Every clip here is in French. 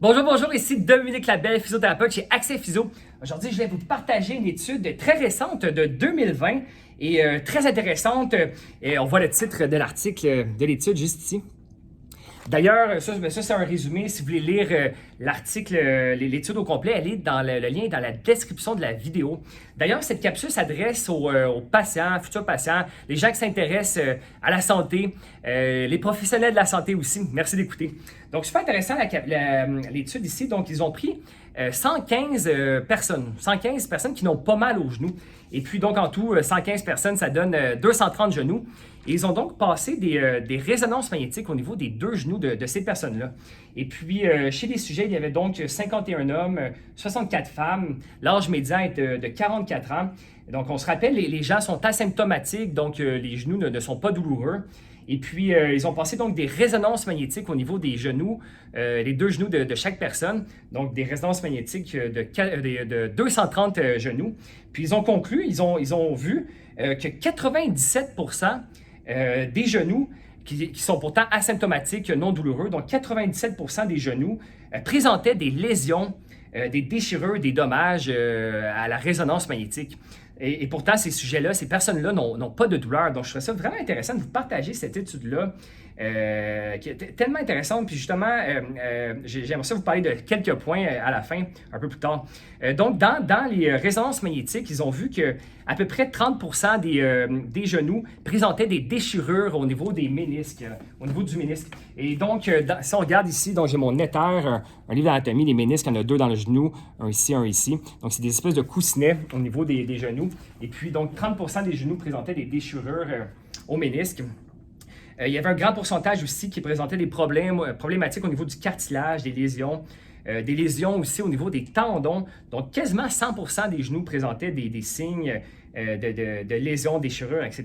Bonjour, ici Dominique Labelle, physiothérapeute chez Accès Physio. Aujourd'hui, je vais vous partager une étude très récente de 2020 et très intéressante. Et on voit le titre de l'article de l'étude juste ici. D'ailleurs, ça c'est un résumé. Si vous voulez lire l'article, l'étude au complet, elle est dans le lien dans la description de la vidéo. D'ailleurs, cette capsule s'adresse aux patients, futurs patients, les gens qui s'intéressent à la santé, les professionnels de la santé aussi. Merci d'écouter. Donc, super intéressant l'étude ici. Donc, ils ont pris 115 personnes qui n'ont pas mal aux genoux. Et puis, donc, en tout, 115 personnes, ça donne 230 genoux. Et ils ont donc passé des résonances magnétiques au niveau des deux genoux de ces personnes-là. Et puis, chez les sujets, il y avait donc 51 hommes, 64 femmes. L'âge médian est de 44 ans. Donc, on se rappelle, les gens sont asymptomatiques, donc les genoux ne sont pas douloureux. Et puis, ils ont passé donc des résonances magnétiques au niveau des genoux, les deux genoux de chaque personne. Donc, des résonances magnétiques de 230 genoux. Puis, ils ont conclu, ils ont vu que 97% des genoux qui sont pourtant asymptomatiques, non douloureux, donc 97% des genoux présentaient des lésions, des déchirures, des dommages à la résonance magnétique. Et pourtant, ces sujets-là, ces personnes-là n'ont pas de douleur. Donc, je trouve ça vraiment intéressant de vous partager cette étude-là, qui est tellement intéressante. Puis justement, j'aimerais ça vous parler de quelques points à la fin, un peu plus tard. Donc, dans les résonances magnétiques, ils ont vu que à peu près 30% des genoux présentaient des déchirures au niveau des ménisques, au niveau du ménisque. Et donc, si on regarde ici, donc j'ai mon Netter, un livre d'anatomie des ménisques, il y en a deux dans le genou, un ici, un ici. Donc, c'est des espèces de coussinets au niveau des genoux. Et puis, donc, 30% des genoux présentaient des déchirures au ménisque. Il y avait un grand pourcentage aussi qui présentait des problématiques au niveau du cartilage, des lésions aussi au niveau des tendons. Donc, quasiment 100% des genoux présentaient des signes de lésions, déchirures, etc.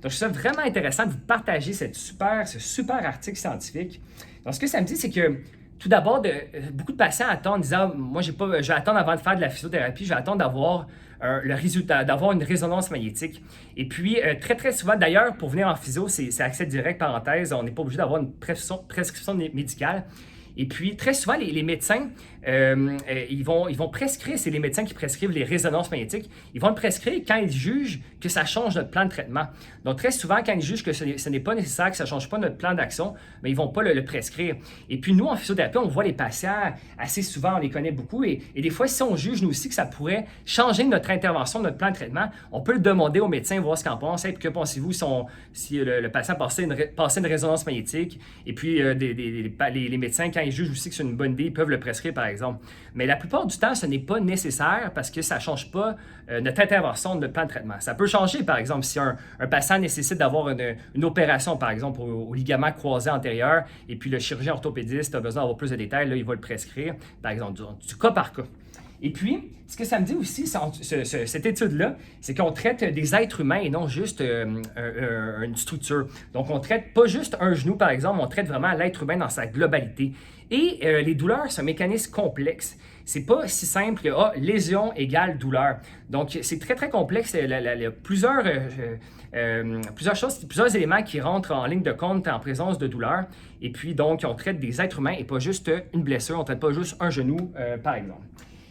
Donc, je trouve ça vraiment intéressant de vous partager ce super article scientifique. Donc, ce que ça me dit, c'est que tout d'abord, beaucoup de patients attendent en disant « Moi, je vais attendre avant de faire de la physiothérapie, je vais attendre d'avoir le résultat, d'avoir une résonance magnétique. » Et puis, très souvent, d'ailleurs, pour venir en physio, c'est accès direct, parenthèse, on n'est pas obligé d'avoir une prescription médicale. Et puis, très souvent, les médecins, ils vont prescrire, c'est les médecins qui prescrivent les résonances magnétiques, ils vont le prescrire quand ils jugent que ça change notre plan de traitement. Donc, très souvent, quand ils jugent que ce n'est pas nécessaire, que ça ne change pas notre plan d'action, mais ils ne vont pas le prescrire. Et puis, nous, en physiothérapie, on voit les patients assez souvent, on les connaît beaucoup, et des fois, si on juge, nous aussi, que ça pourrait changer notre intervention, notre plan de traitement, on peut le demander au médecin, voir ce qu'il en pense. Hey, que pensez-vous si le patient passait une résonance magnétique, et puis les médecins, quand ils jugent aussi que c'est une bonne idée, ils peuvent le prescrire, par exemple. Mais la plupart du temps, ce n'est pas nécessaire parce que ça ne change pas notre intervention, notre plan de traitement. Ça peut changer, par exemple, si un patient nécessite d'avoir une opération, par exemple, au ligament croisé antérieur, et puis le chirurgien orthopédiste a besoin d'avoir plus de détails, là, il va le prescrire, par exemple, du cas par cas. Et puis, ce que ça me dit aussi, cette étude-là, c'est qu'on traite des êtres humains et non juste une structure. Donc, on traite pas juste un genou, par exemple, on traite vraiment l'être humain dans sa globalité. Et les douleurs, c'est un mécanisme complexe. C'est pas si simple que lésion égale douleur. Donc, c'est très complexe. Il y a plusieurs choses, plusieurs éléments qui rentrent en ligne de compte en présence de douleur. Et puis, donc, on traite des êtres humains et pas juste une blessure. On traite pas juste un genou, par exemple.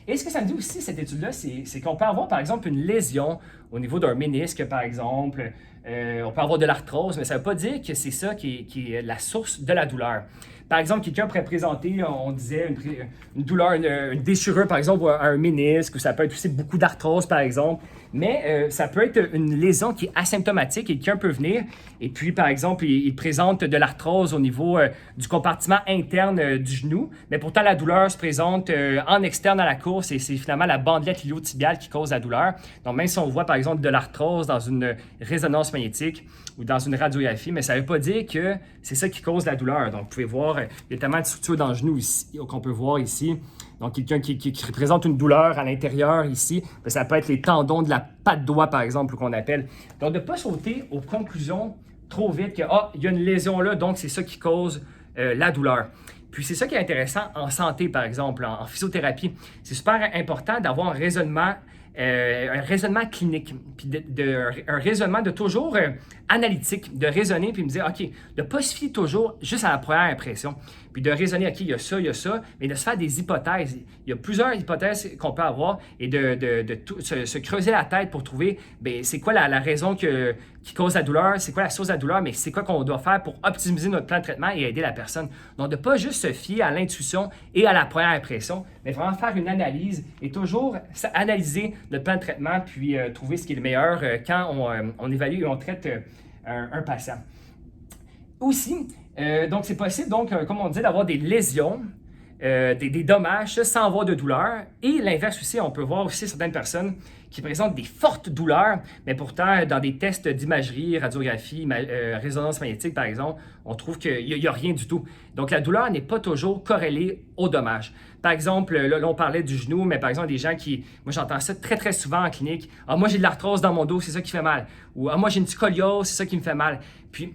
Et ce que ça me dit aussi, cette étude-là, c'est qu'on peut avoir, par exemple, une lésion au niveau d'un ménisque, par exemple. On peut avoir de l'arthrose, mais ça ne veut pas dire que c'est ça qui est la source de la douleur. Par exemple, quelqu'un pourrait présenter, on disait, une douleur, une déchirure, par exemple, à un ménisque, ou ça peut être aussi beaucoup d'arthrose, par exemple. Mais ça peut être une lésion qui est asymptomatique et quelqu'un peut venir et puis, par exemple, il présente de l'arthrose au niveau du compartiment interne du genou, mais pourtant la douleur se présente en externe à la course et c'est finalement la bandelette iliotibiale qui cause la douleur. Donc, même si on voit, par exemple, de l'arthrose dans une résonance magnétique ou dans une radiographie, mais ça ne veut pas dire que c'est ça qui cause la douleur. Donc, vous pouvez voir, il y a tellement de structures dans le genou ici, qu'on peut voir ici. Donc, quelqu'un qui représente une douleur à l'intérieur ici, ça peut être les tendons de la patte doigt, par exemple, qu'on appelle. Donc, de ne pas sauter aux conclusions trop vite que il y a une lésion là, donc c'est ça qui cause la douleur. Puis, c'est ça qui est intéressant en santé, par exemple, en physiothérapie. C'est super important d'avoir un raisonnement clinique, puis un raisonnement de toujours analytique, de raisonner, puis me dire, OK, de ne pas se fier toujours juste à la première impression. puis de raisonner, OK, il y a ça, mais de se faire des hypothèses. Il y a plusieurs hypothèses qu'on peut avoir et de se creuser la tête pour trouver, bien, c'est quoi la raison qui cause la douleur, c'est quoi la source de la douleur, mais c'est quoi qu'on doit faire pour optimiser notre plan de traitement et aider la personne. Donc, de ne pas juste se fier à l'intuition et à la première impression, mais vraiment faire une analyse et toujours analyser le plan de traitement puis trouver ce qui est le meilleur quand on évalue et on traite un patient. Aussi, donc c'est possible, donc, comme on dit, d'avoir des lésions, des dommages sans avoir de douleur. Et l'inverse aussi, on peut voir aussi certaines personnes qui présentent des fortes douleurs, mais pourtant, dans des tests d'imagerie, radiographie, résonance magnétique, par exemple, on trouve qu'il n'y a rien du tout. Donc, la douleur n'est pas toujours corrélée au dommage. Par exemple, là, on parlait du genou, mais par exemple, des gens qui... Moi, j'entends ça très, très souvent en clinique. « Ah, moi, j'ai de l'arthrose dans mon dos, c'est ça qui fait mal. » Ou « Ah, moi, j'ai une scoliose, c'est ça qui me fait mal. » Puis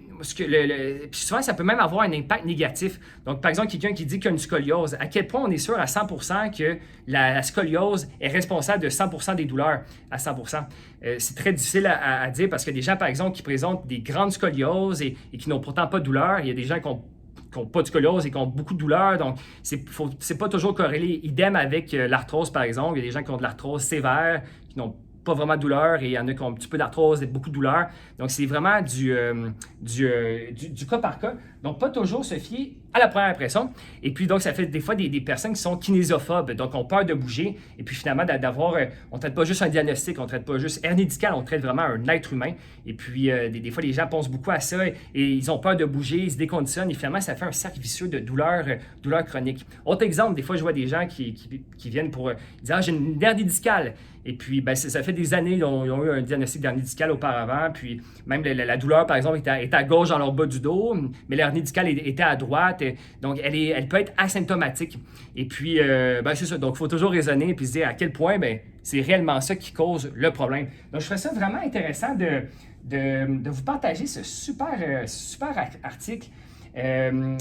souvent, ça peut même avoir un impact négatif. Donc, par exemple, quelqu'un qui dit qu'il a une scoliose, à quel point on est sûr à 100% que la scoliose est responsable de 100% des douleurs à 100%? C'est très difficile à dire parce que des gens, par exemple, qui présentent des grandes scolioses et qui n'ont pourtant pas de douleur, il y a des gens qui n'ont pas de scoliose et qui ont beaucoup de douleur, donc c'est pas toujours corrélé. Idem avec l'arthrose, par exemple. Il y a des gens qui ont de l'arthrose sévère, qui n'ont pas vraiment de douleur, et il y en a qui ont un petit peu d'arthrose et beaucoup de douleur. Donc, c'est vraiment du cas par cas. Donc, pas toujours se fier à la première impression. Et puis, donc, ça fait des fois des personnes qui sont kinésiophobes, donc ont peur de bouger. Et puis, finalement, on ne traite pas juste un diagnostic, on ne traite pas juste hernie discale, on traite vraiment un être humain. Et puis, des fois, les gens pensent beaucoup à ça et ils ont peur de bouger, ils se déconditionnent. Et finalement, ça fait un cercle vicieux de douleur chronique. Autre exemple, des fois, je vois des gens qui viennent pour dire « Ah, j'ai une hernie discale ». Et puis, ben, ça fait des années qu'ils ont eu un diagnostic d'hernie discale auparavant. Puis, même la douleur, par exemple, est à gauche dans leur bas du dos, mais l'hernie discale était à droite. Donc, elle peut être asymptomatique. Et puis, ben, c'est ça. Donc, il faut toujours raisonner et puis se dire à quel point ben, c'est réellement ça qui cause le problème. Donc, je trouve ça vraiment intéressant de vous partager ce super article.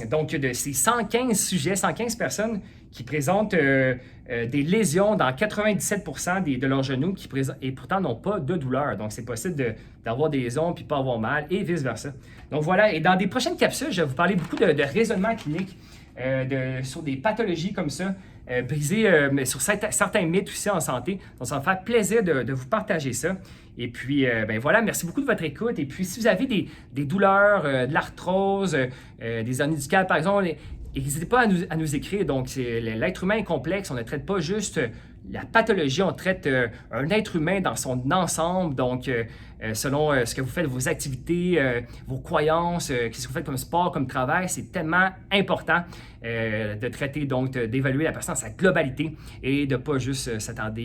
Donc, de ces 115 sujets, 115 personnes qui présentent des lésions dans 97% de leurs genoux et pourtant n'ont pas de douleur. Donc, c'est possible d'avoir des lésions puis pas avoir mal et vice-versa. Donc, voilà. Et dans des prochaines capsules, je vais vous parler beaucoup de raisonnement clinique sur des pathologies comme ça, briser sur certains mythes aussi en santé. Donc, ça va me faire plaisir de vous partager ça. Et puis, ben voilà, merci beaucoup de votre écoute. Et puis, si vous avez des douleurs, de l'arthrose, des hernies discales, par exemple, n'hésitez pas à nous écrire. Donc, l'être humain est complexe. On ne traite pas juste la pathologie, on traite un être humain dans son ensemble. Donc, selon ce que vous faites, vos activités, vos croyances, qu'est-ce que vous faites comme sport, comme travail, c'est tellement important de traiter, donc d'évaluer la personne dans sa globalité et de ne pas juste s'attendre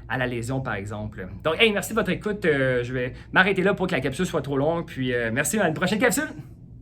à la lésion, par exemple. Donc, hey, merci de votre écoute. Je vais m'arrêter là pour que la capsule soit trop longue. Puis, merci à une prochaine capsule!